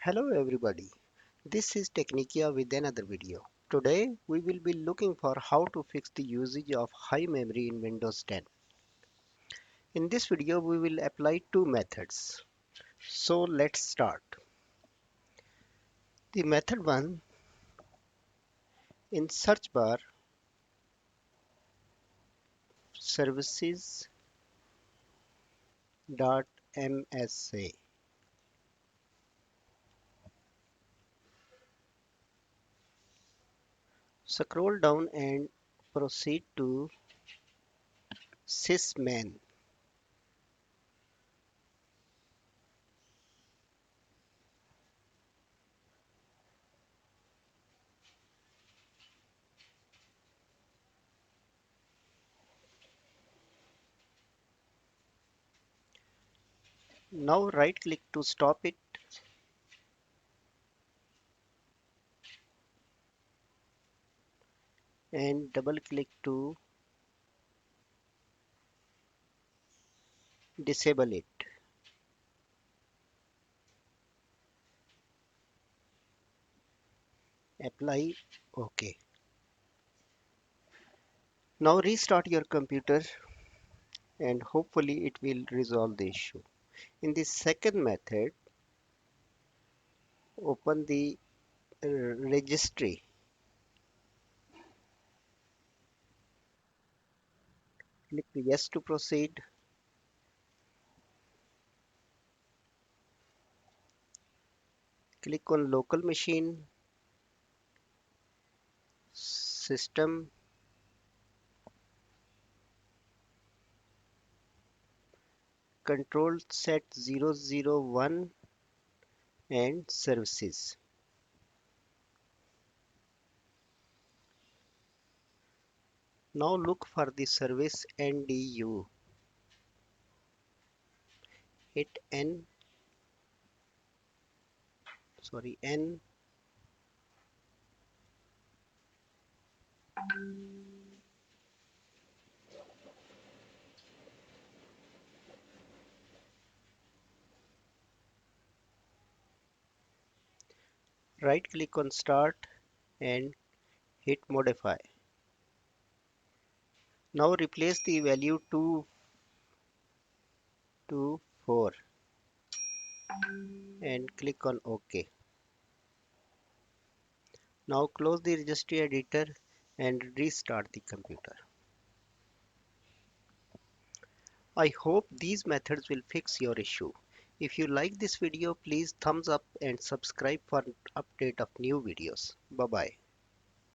Hello everybody, this is Technicya with another video. Today we will be looking for how to fix the usage of high memory in Windows 10. In this video we will apply two methods. So let's start. The method 1, in search bar services.msc. Scroll down and proceed to SysMain. Now right click to stop it and double click to disable it. Apply OK. Now restart your computer and hopefully it will resolve the issue. In the second method, open the registry. Click yes to proceed. Click on local machine, system, control set 001 and services. Now look for the service NDU. Hit N. Right click on start and hit modify. Now replace the value 2 to 4 and click on OK. Now close the registry editor and restart the computer. I hope these methods will fix your issue. If you like this video, please thumbs up and subscribe for update of new videos. Bye bye.